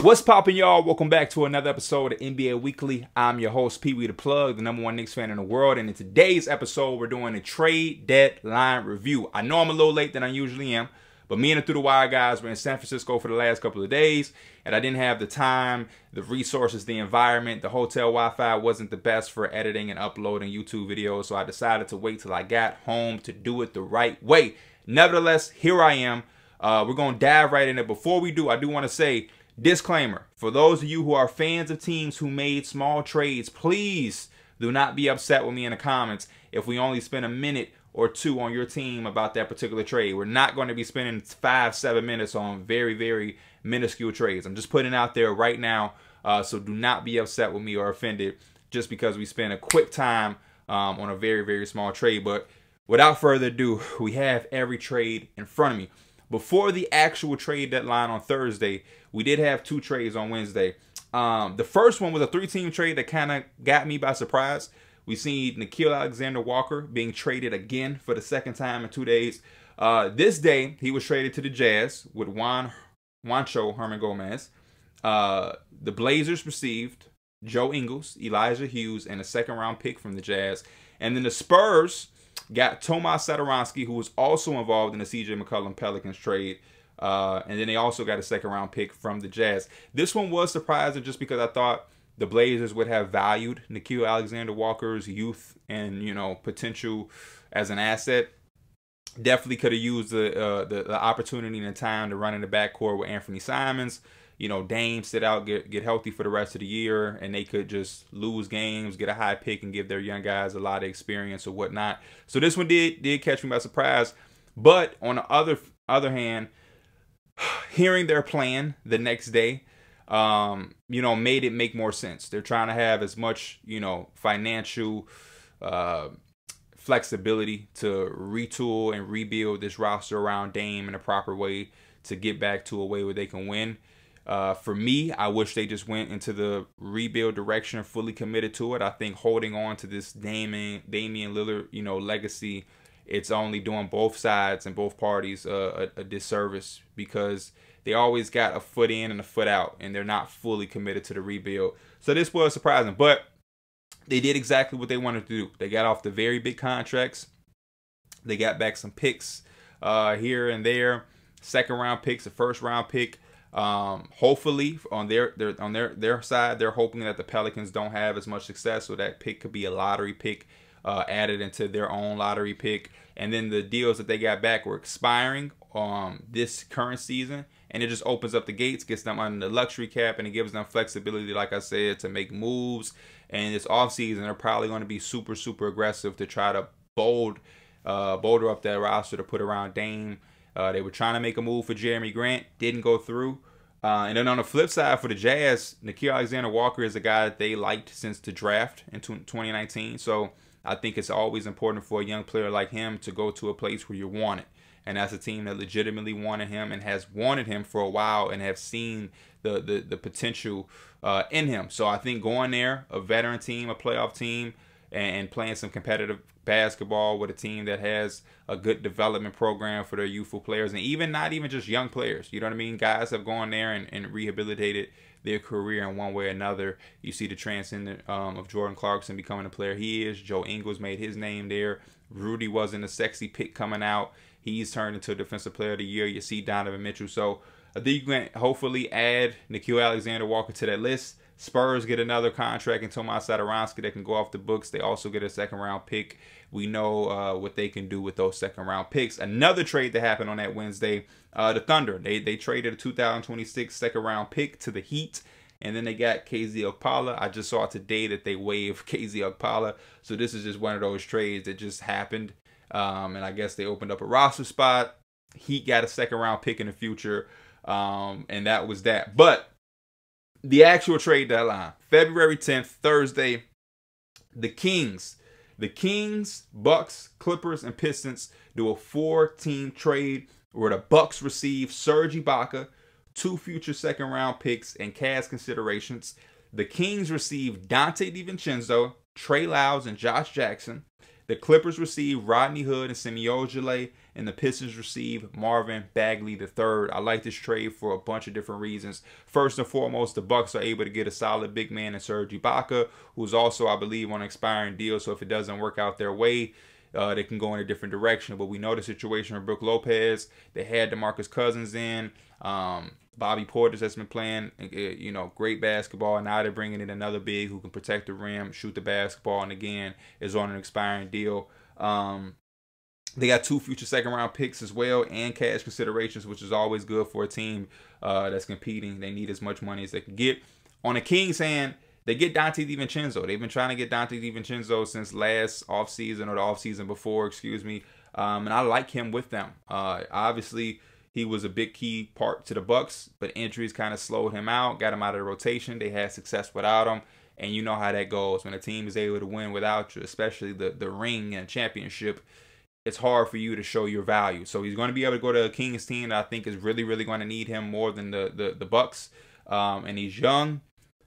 What's poppin', y'all? Welcome back to another episode of NBA Weekly. I'm your host, Pee Wee the Plug, the #1 Knicks fan in the world. And in today's episode, we're doing a trade deadline review. I know I'm a little late than I usually am, but me and the Through the Wire guys were in San Francisco for the last couple of days, and I didn't have the time, the resources, the environment. The hotel Wi-Fi wasn't the best for editing and uploading YouTube videos, so I decided to wait till I got home to do it the right way. Nevertheless, here I am. We're going to dive right in it. Before we do, I do want to say, disclaimer, for those of you who are fans of teams who made small trades, please do not be upset with me in the comments if we only spend a minute or two on your team about that particular trade. We're not going to be spending 5-7 minutes on very minuscule trades. I'm just putting it out there right now, so do not be upset with me or offended just because we spend a quick time on a very small trade. But without further ado, we have every trade in front of me. Before the actual trade deadline on Thursday, we did have two trades on Wednesday. The first one was a 3-team trade that kind of got me by surprise. We see Nickeil Alexander-Walker being traded again for the second time in 2 days. This day, he was traded to the Jazz with Juancho Hernan-Gomez. The Blazers received Joe Ingles, Elijah Hughes, and a second-round pick from the Jazz. And then the Spurs got Tomas Satoransky, who was also involved in the C.J. McCollum Pelicans trade. And then they also got a second-round pick from the Jazz. This one was surprising just because I thought the Blazers would have valued Nickeil Alexander-Walker's youth and, you know, potential as an asset. Definitely could have used the opportunity and the time to run in the backcourt with Anthony Simons. You know, Dame sit out, get healthy for the rest of the year, and they could just lose games, get a high pick, and give their young guys a lot of experience or whatnot. So this one did catch me by surprise. But on the other hand, hearing their plan the next day, you know, made it make more sense. They're trying to have as much, you know, financial flexibility to retool and rebuild this roster around Dame in a proper way to get back to a way where they can win. For me, I wish they just went into the rebuild direction, fully committed to it. I think holding on to this Damian Lillard, you know, legacy, it's only doing both sides and both parties a disservice because they always got a foot in and a foot out, and they're not fully committed to the rebuild. So this was surprising, but they did exactly what they wanted to do. They got off the very big contracts. They got back some picks here and there, second-round picks, a first-round pick. Hopefully on their side, they're hoping that the Pelicans don't have as much success, so that pick could be a lottery pick added into their own lottery pick. And then the deals that they got back were expiring this current season, and it just opens up the gates, gets them under the luxury cap, and it gives them flexibility, like I said, to make moves. And this offseason, they're probably going to be super aggressive to try to boulder up that roster to put around Dame. They were trying to make a move for Jeremy Grant, didn't go through. And then on the flip side for the Jazz, Nickeil Alexander-Walker is a guy that they liked since the draft in 2019. So I think it's always important for a young player like him to go to a place where you're wanted. And that's a team that legitimately wanted him and has wanted him for a while and have seen the potential in him. So I think going there, a veteran team, a playoff team, and playing some competitive basketball with a team that has a good development program for their youthful players, and not even just young players. You know what I mean? Guys have gone there and rehabilitated their career in one way or another. You see the transcendent of Jordan Clarkson becoming the player he is. Joe Ingles made his name there. Rudy wasn't a sexy pick coming out. He's turned into a defensive player of the year. You see Donovan Mitchell. So I think you can hopefully add Nickeil Alexander-Walker to that list. Spurs get another contract in Tomas Satoransky that can go off the books. They also get a second-round pick. We know what they can do with those second-round picks. Another trade that happened on that Wednesday, the Thunder. They traded a 2026 second-round pick to the Heat, and then they got KZ Okpala. I just saw today that they waived KZ Okpala. So this is just one of those trades that just happened. And I guess they opened up a roster spot. Heat got a second-round pick in the future, and that was that. But the actual trade deadline, February 10th, Thursday, the Kings, Bucks, Clippers, and Pistons do a 4-team trade where the Bucks receive Serge Ibaka, 2 future second-round picks, and cash considerations. The Kings receive Dante DiVincenzo, Trey Lyles, and Josh Jackson. The Clippers receive Rodney Hood and Semi Ojeleye, and the Pistons receive Marvin Bagley III. I like this trade for a bunch of different reasons. First and foremost, the Bucks are able to get a solid big man in Serge Ibaka, who's also, I believe, on an expiring deal. So if it doesn't work out their way, they can go in a different direction. But we know the situation with Brook Lopez. They had DeMarcus Cousins in. Bobby Portis has been playing, you know, great basketball. Now they're bringing in another big who can protect the rim, shoot the basketball, and again is on an expiring deal. They got 2 future second-round picks as well and cash considerations, which is always good for a team that's competing. They need as much money as they can get. On the Kings' hand, they get Dante DiVincenzo. They've been trying to get Dante DiVincenzo since last offseason, or the offseason before, excuse me. And I like him with them. Obviously, he was a big key part to the Bucks, but injuries kind of slowed him out, got him out of the rotation. They had success without him, and you know how that goes. When a team is able to win without you, especially the ring and championship, it's hard for you to show your value. So he's going to be able to go to a Kings team that I think is really, really going to need him more than the Bucks. And he's young.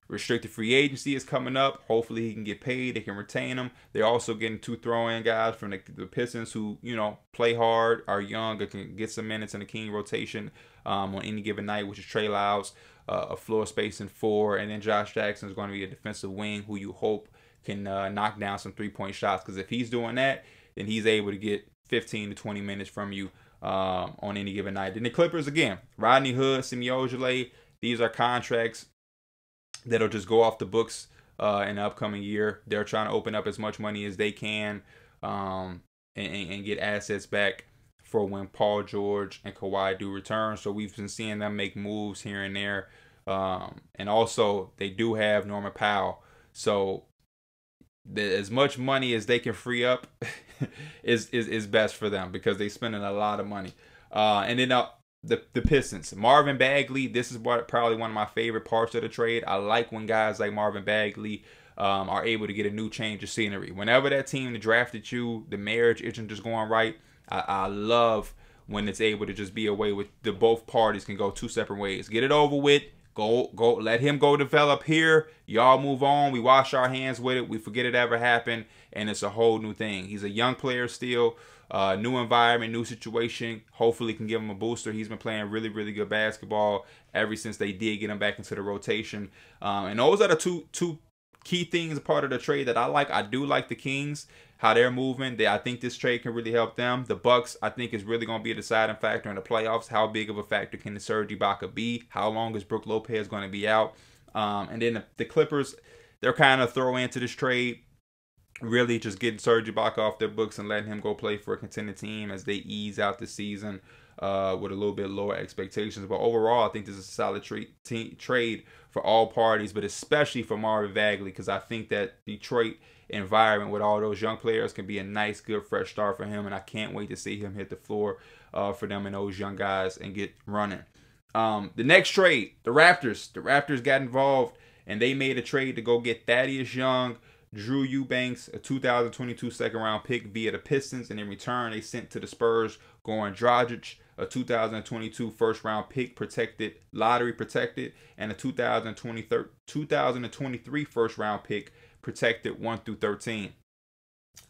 Restricted free agency is coming up. Hopefully he can get paid. They can retain him. They're also getting 2 throw-in guys from the Pistons who, you know, play hard, are young, and can get some minutes in the King rotation on any given night, which is Trey Lyles, a floor spacing 4. And then Josh Jackson is going to be a defensive wing who you hope can knock down some 3-point shots. Because if he's doing that, then he's able to get 15 to 20 minutes from you on any given night. Then the Clippers, again, Rodney Hood, Semi Ojeleye, these are contracts that'll just go off the books in the upcoming year. They're trying to open up as much money as they can and get assets back for when Paul George and Kawhi do return. So we've been seeing them make moves here and there. And also, they do have Norman Powell. So as much money as they can free up is best for them because they're spending a lot of money. And then the Pistons, Marvin Bagley, this is probably one of my favorite parts of the trade. I like when guys like Marvin Bagley are able to get a new change of scenery. Whenever that team that drafted you, the marriage isn't just going right, I love when it's able to just be a way with both parties can go 2 separate ways. Get it over with. Go, let him go develop here. Y'all move on. We wash our hands with it. We forget it ever happened, and it's a whole new thing. He's a young player still. New environment, new situation. Hopefully can give him a booster. He's been playing really, really good basketball ever since they did get him back into the rotation. And those are the two key things, part of the trade that I like. I do like the Kings, how they're moving. I think this trade can really help them. The Bucks, I think, is really going to be a deciding factor in the playoffs. How big of a factor can the Serge Ibaka be? How long is Brook Lopez going to be out? And then the Clippers, they're kind of throw into this trade. Really just getting Serge Ibaka off their books and letting him go play for a contending team as they ease out the season with a little bit lower expectations. But overall, I think this is a solid trade for all parties, but especially for Marvin Bagley, because I think that Detroit environment with all those young players can be a nice, good, fresh start for him, and I can't wait to see him hit the floor for them and those young guys and get running. The next trade, the Raptors. The Raptors got involved, and they made a trade to go get Thaddeus Young, Drew Eubanks, a 2022 second-round pick via the Pistons, and in return, they sent to the Spurs Goran Dragic, a 2022 first-round pick protected, lottery protected, and a 2023 first-round pick protected 1 through 13.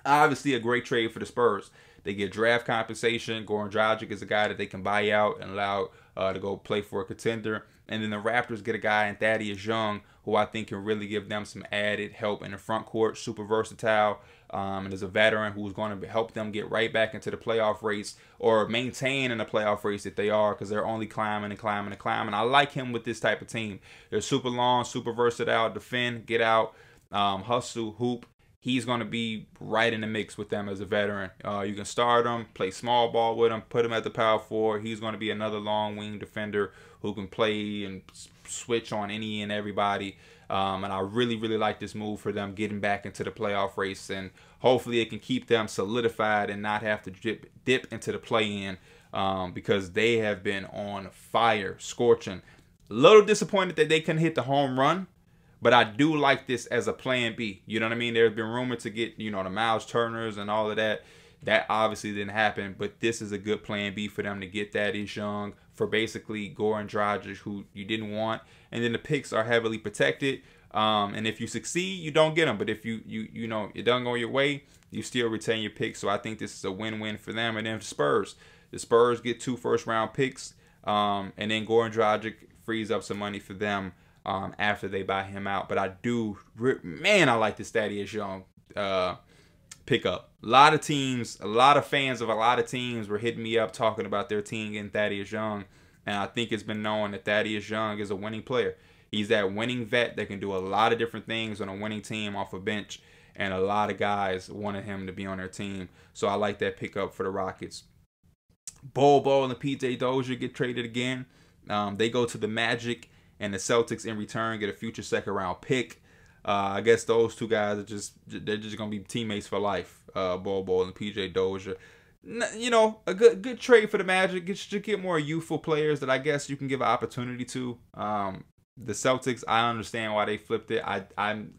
Obviously, a great trade for the Spurs. They get draft compensation. Goran Dragic is a guy that they can buy out and allow to go play for a contender. And then the Raptors get a guy in Thaddeus Young, who I think can really give them some added help in the front court. Super versatile, and is a veteran who's going to help them get right back into the playoff race or maintain in the playoff race that they are, because they're only climbing and climbing and climbing. I like him with this type of team. They're super long, super versatile, defend, get out, hustle, hoop. He's going to be right in the mix with them as a veteran. You can start him, play small ball with him, put him at the power forward. He's going to be another long wing defender who can play and switch on any and everybody. And I really, really like this move for them getting back into the playoff race. And hopefully it can keep them solidified and not have to dip into the play-in because they have been on fire, scorching. A little disappointed that they couldn't hit the home run. But I do like this as a plan B. You know what I mean? There's been rumored to get, the Miles Turners and all of that. That obviously didn't happen. But this is a good plan B for them to get Thaddeus Young for basically Goran Dragic, who you didn't want. And then the picks are heavily protected. And if you succeed, you don't get them. But if you know it doesn't go your way, you still retain your pick. So I think this is a win-win for them. And then the Spurs get 2 first-round picks, and then Goran Dragic frees up some money for them after they buy him out. But I like this Thaddeus Young pickup. A lot of teams, a lot of fans of a lot of teams were hitting me up talking about their team getting Thaddeus Young. And I think it's been known that Thaddeus Young is a winning player. He's that winning vet that can do a lot of different things on a winning team off a bench. And a lot of guys wanted him to be on their team. So I like that pickup for the Rockets. Bol and PJ Dozier get traded again. They go to the Magic, and the Celtics in return get a future second-round pick. I guess those two guys are they're just gonna be teammates for life. Bol and PJ Dozier. You know, a good trade for the Magic. Get more youthful players that I guess you can give an opportunity to. The Celtics, I understand why they flipped it. I'm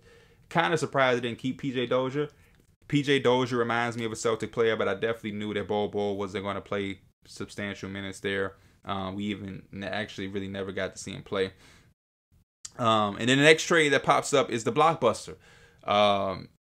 kind of surprised they didn't keep PJ Dozier. PJ Dozier reminds me of a Celtic player, but I definitely knew that Bol wasn't going to play substantial minutes there. We even actually really never got to see him play. And then the next trade that pops up is the blockbuster.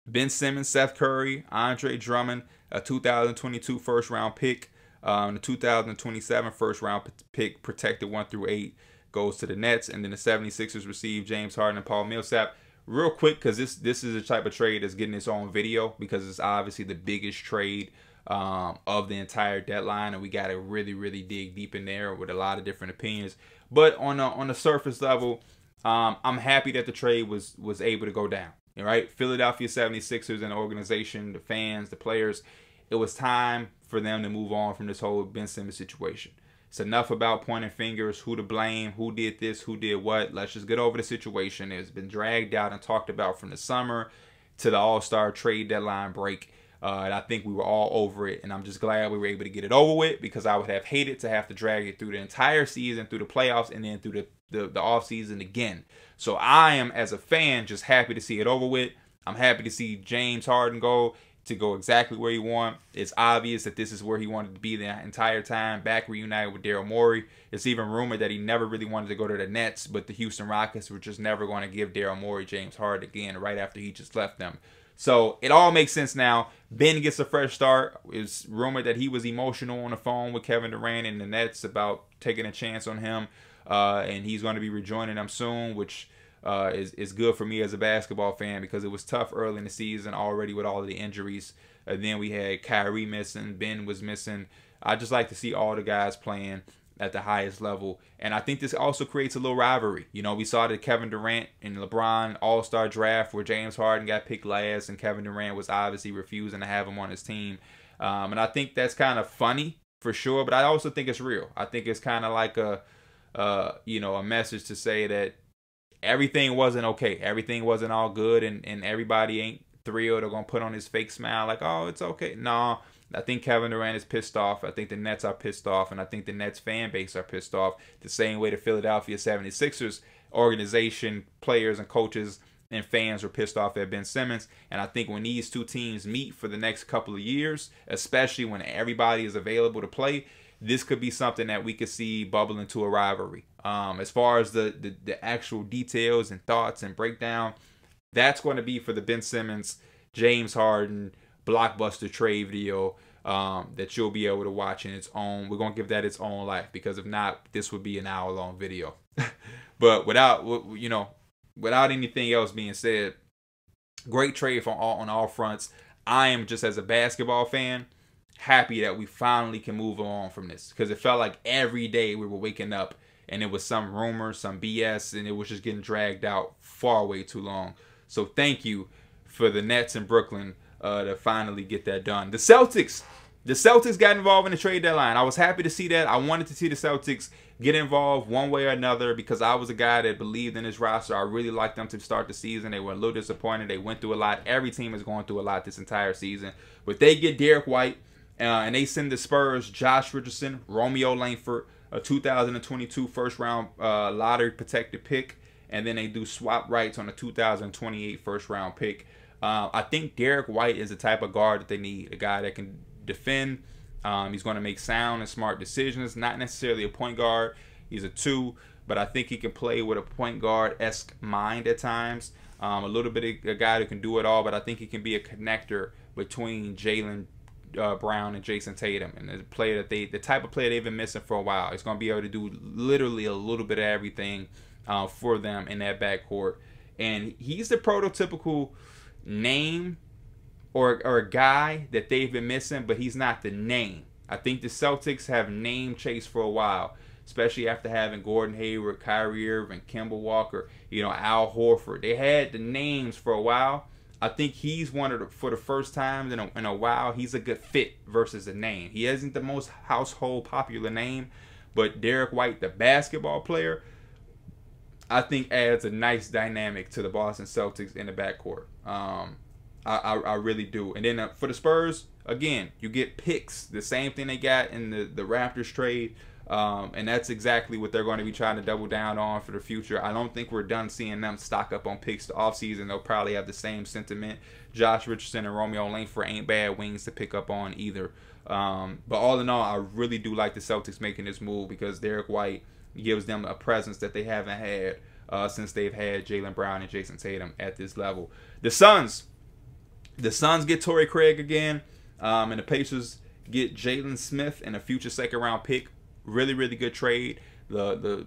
Ben Simmons, Seth Curry, Andre Drummond, a 2022 first-round pick, the 2027 first-round pick protected 1 through 8 goes to the Nets, and then the 76ers receive James Harden and Paul Millsap. Real quick, because this is the type of trade that's getting its own video, because it's obviously the biggest trade of the entire deadline, and we got to really dig deep in there with a lot of different opinions. But on the surface level, I'm happy that the trade was able to go down. All right, Philadelphia 76ers and the organization, the fans, the players, it was time for them to move on from this whole Ben Simmons situation. It's enough about pointing fingers, who to blame, who did this, who did what. Let's just get over the situation. It's been dragged out and talked about from the summer to the All-Star trade deadline break. And I think we were all over it. And I'm just glad we were able to get it over with, because I would have hated to have to drag it through the entire season, through the playoffs, and then through the offseason again. So I am, as a fan, just happy to see it over with. I'm happy to see James Harden go exactly where he wanted. It's obvious that this is where he wanted to be the entire time, back reunited with Daryl Morey. It's even rumored that he never really wanted to go to the Nets, but the Houston Rockets were just never going to give Daryl Morey James Harden again right after he just left them. So it all makes sense now. Ben gets a fresh start. It's rumored that he was emotional on the phone with Kevin Durant and the Nets about taking a chance on him, and he's going to be rejoining them soon, which is good for me as a basketball fan, because it was tough early in the season already with all of the injuries. Then we had Kyrie missing, Ben was missing. I just like to see all the guys playing at the highest level, and I think this also creates a little rivalry. You know, we saw the Kevin Durant and LeBron All-Star draft where James Harden got picked last, and Kevin Durant was obviously refusing to have him on his team. And I think that's kind of funny for sure, but I also think it's real. I think it's kind of like a message to say that everything wasn't okay. Everything wasn't all good, and everybody ain't thrilled or gonna put on his fake smile like, oh, it's okay. No, I think Kevin Durant is pissed off. I think the Nets are pissed off, and I think the Nets fan base are pissed off the same way the Philadelphia 76ers organization, players and coaches and fans were pissed off at Ben Simmons. And I think when these two teams meet for the next couple of years, especially when everybody is available to play, this could be something that we could see bubble into a rivalry. As far as the actual details and thoughts and breakdown, that's going to be for the Ben Simmons, James Harden blockbuster trade video that you'll be able to watch in its own. We're going to give that its own life, because if not, this would be an hour-long video. But without anything else being said, great trade on all fronts. I am, just as a basketball fan, happy that we finally can move on from this, because it felt like every day we were waking up and it was some rumor, some BS, and it was just getting dragged out far way too long. So thank you for the Nets in Brooklyn to finally get that done. The Celtics got involved in the trade deadline. I was happy to see that. I wanted to see the Celtics get involved one way or another, because I was a guy that believed in this roster. I really liked them to start the season. They were a little disappointed. They went through a lot. Every team is going through a lot this entire season. But they get Derek White, and they send the Spurs Josh Richardson, Romeo Langford, a 2022 first-round lottery protected pick, and then they do swap rights on a 2028 first-round pick. I think Derek White is the type of guard that they need, a guy that can defend. He's going to make sound and smart decisions, not necessarily a point guard. He's a 2, but I think he can play with a point guard-esque mind at times. A little bit of a guy who can do it all, but I think he can be a connector between Jaylen Brown and Jason Tatum, and the type of player they've been missing for a while. He's going to be able to do literally a little bit of everything for them in that backcourt, and he's the prototypical name or guy that they've been missing, but he's not the name. I think the Celtics have name chased for a while, especially after having Gordon Hayward, Kyrie Irving, Kemba Walker, Al Horford. They had the names for a while. I think he's for the first time in a while, he's a good fit versus a name. He isn't the most household popular name, but Derek White, the basketball player, I think adds a nice dynamic to the Boston Celtics in the backcourt. I really do. And then for the Spurs, again, you get picks, the same thing they got in the Raptors trade. And that's exactly what they're going to be trying to double down on for the future. I don't think we're done seeing them stock up on picks the offseason. They'll probably have the same sentiment. Josh Richardson and Romeo Langford ain't bad wings to pick up on either. But all in all, I really do like the Celtics making this move because Derek White gives them a presence that they haven't had since they've had Jaylen Brown and Jason Tatum at this level. The Suns get Torrey Craig again, and the Pacers get Jalen Smith and a future second-round pick. Really, really good trade. The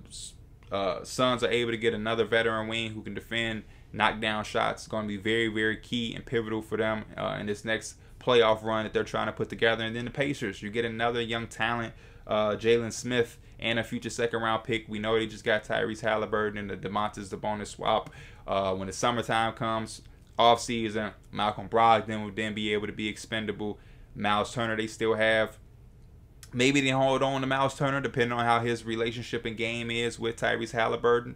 Suns are able to get another veteran wing who can defend, knock down shots. It's going to be very, very key and pivotal for them in this next playoff run that they're trying to put together. And then the Pacers, you get another young talent, Jalen Smith, and a future second-round pick. We know they just got Tyrese Halliburton and the Domantas Sabonis swap. When the summertime comes, off-season, Malcolm Brogdon will then be able to be expendable. Miles Turner they still have. Maybe they hold on to Miles Turner depending on how his relationship and game is with Tyrese Halliburton.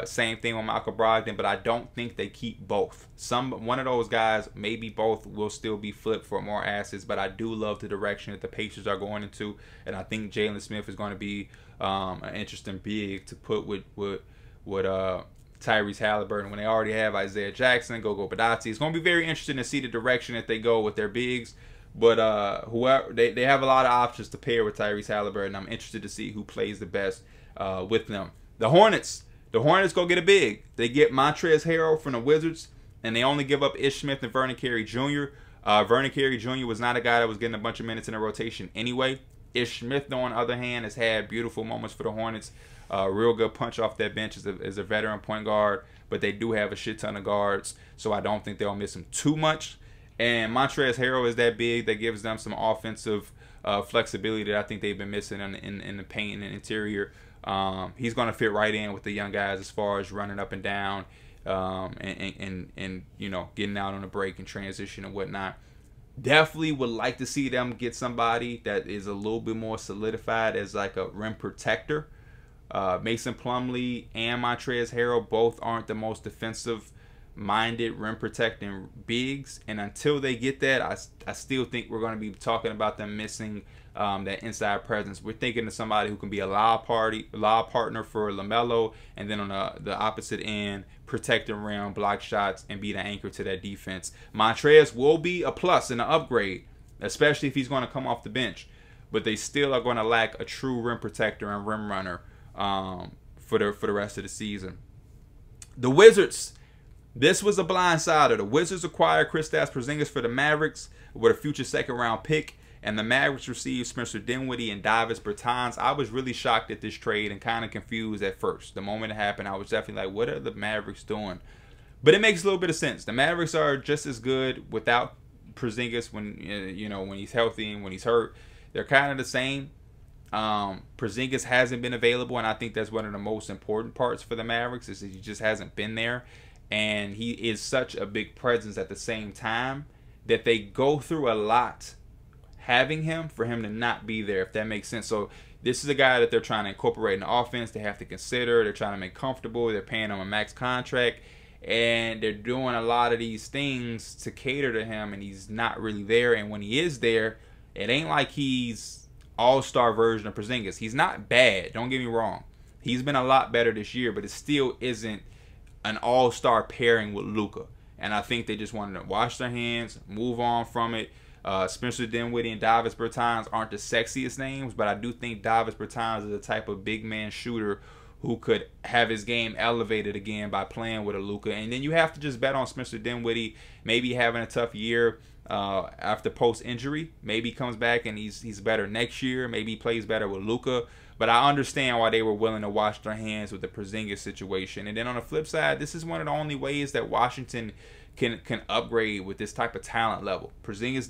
Same thing with Malcolm Brogdon, but I don't think they keep both. One of those guys, maybe both, will still be flipped for more assets, but I do love the direction that the Pacers are going into, and I think Jalen Smith is going to be an interesting big to put with Tyrese Halliburton when they already have Isaiah Jackson, Gogo Badazzi. It's going to be very interesting to see the direction that they go with their bigs. But whoever they have a lot of options to pair with Tyrese Halliburton. I'm interested to see who plays the best with them. The Hornets go get a big. They get Montrezl Harrell from the Wizards, and they only give up Ish Smith and Vernon Carey Jr. Vernon Carey Jr. was not a guy that was getting a bunch of minutes in the rotation anyway. Ish Smith, though, on the other hand, has had beautiful moments for the Hornets. Real good punch off that bench as a veteran point guard, but they do have a shit ton of guards, so I don't think they'll miss him too much. And Montrezl Harrell is that big that gives them some offensive flexibility that I think they've been missing in the paint and interior. He's going to fit right in with the young guys as far as running up and down and getting out on the break and transition and whatnot. Definitely would like to see them get somebody that is a little bit more solidified as like a rim protector. Mason Plumlee and Montrezl Harrell both aren't the most defensive-minded rim protecting bigs, and until they get that, I still think we're going to be talking about them missing that inside presence. We're thinking of somebody who can be a lob partner for LaMelo, and then on the opposite end, protect the rim, block shots, and be the anchor to that defense. Montrezl will be a plus and an upgrade, especially if he's going to come off the bench, but they still are going to lack a true rim protector and rim runner for the rest of the season. The Wizards. This was a blindsider. The Wizards acquired Kristaps Porzingis for the Mavericks with a future second-round pick, and the Mavericks received Spencer Dinwiddie and Davis Bertans. I was really shocked at this trade and kind of confused at first. The moment it happened, I was definitely like, what are the Mavericks doing? But it makes a little bit of sense. The Mavericks are just as good without Porzingis when he's healthy and when he's hurt. They're kind of the same. Porzingis hasn't been available, and I think that's one of the most important parts for the Mavericks is that he just hasn't been there. And he is such a big presence at the same time that they go through a lot having him for him to not be there, if that makes sense. So this is a guy that they're trying to incorporate in the offense. They have to consider. They're trying to make comfortable. They're paying him a max contract. And they're doing a lot of these things to cater to him, and he's not really there. And when he is there, it ain't like he's all-star version of Porzingis. He's not bad. Don't get me wrong. He's been a lot better this year, but it still isn't an all-star pairing with Luka. And I think they just wanted to wash their hands, move on from it. Spencer Dinwiddie and Davis Bertans aren't the sexiest names, but I do think Davis Bertans is the type of big man shooter who could have his game elevated again by playing with a Luka. And then you have to just bet on Spencer Dinwiddie maybe having a tough year after post-injury. Maybe he comes back and he's better next year. Maybe he plays better with Luka. But I understand why they were willing to wash their hands with the Porzingis situation. And then on the flip side, this is one of the only ways that Washington can upgrade with this type of talent level. Porzingis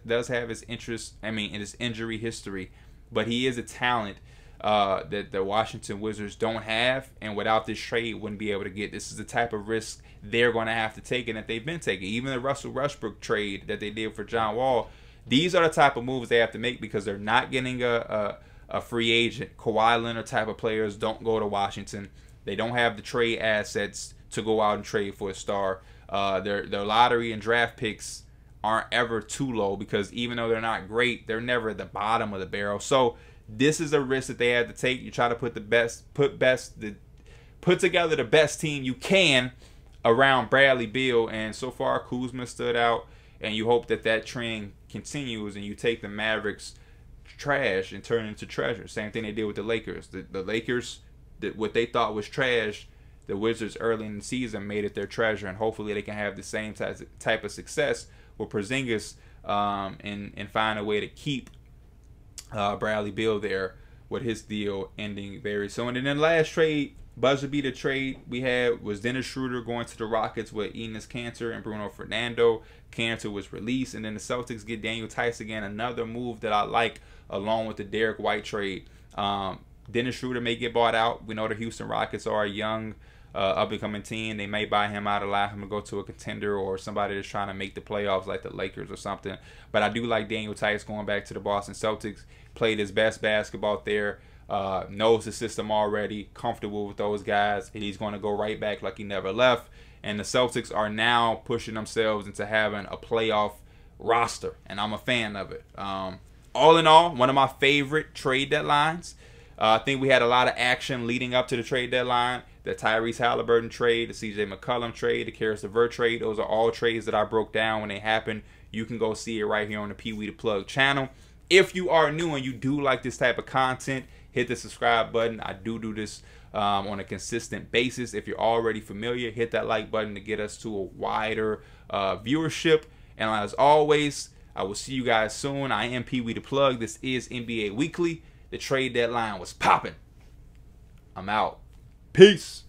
does have his interest, in his injury history, but he is a talent that the Washington Wizards don't have, and without this trade wouldn't be able to get. This is the type of risk they're going to have to take and that they've been taking. Even the Russell Westbrook trade that they did for John Wall, these are the type of moves they have to make because they're not getting a free agent. Kawhi Leonard type of players don't go to Washington. They don't have the trade assets to go out and trade for a star. Their lottery and draft picks aren't ever too low because even though they're not great, they're never at the bottom of the barrel. So this is a risk that they had to take. You try to put together the best team you can around Bradley Beal, and so far Kuzma stood out, and you hope that trend continues and you take the Mavericks trash and turn it into treasure. Same thing they did with the Lakers. The Lakers, what they thought was trash, the Wizards early in the season made it their treasure, and hopefully they can have the same type of success with Porzingis and find a way to keep Bradley Beal there with his deal ending very soon. And then the last trade, buzzer beater trade we had was Dennis Schroeder going to the Rockets with Enes Kanter and Bruno Fernando. Kanter was released, and then the Celtics get Daniel Tice again, another move that I like along with the Derek White trade. Dennis Schroeder may get bought out. We know the Houston Rockets are a young up-and-coming team. They may buy him out, allow him to go to a contender or somebody that's trying to make the playoffs like the Lakers or something. But I do like Daniel Tice going back to the Boston Celtics. Played his best basketball there. Knows the system already. Comfortable with those guys. And he's going to go right back like he never left. And the Celtics are now pushing themselves into having a playoff roster. And I'm a fan of it. All in all, one of my favorite trade deadlines. I think we had a lot of action leading up to the trade deadline. The Tyrese Halliburton trade, the CJ McCollum trade, the Karis LeVert trade. Those are all trades that I broke down when they happened. You can go see it right here on the Pee Wee the Plug channel. If you are new and you do like this type of content, hit the subscribe button. I do this on a consistent basis. If you're already familiar, hit that like button to get us to a wider viewership. And as always, I will see you guys soon. I am Pee Wee the Plug. This is NBA Weekly. The trade deadline was popping. I'm out. Peace.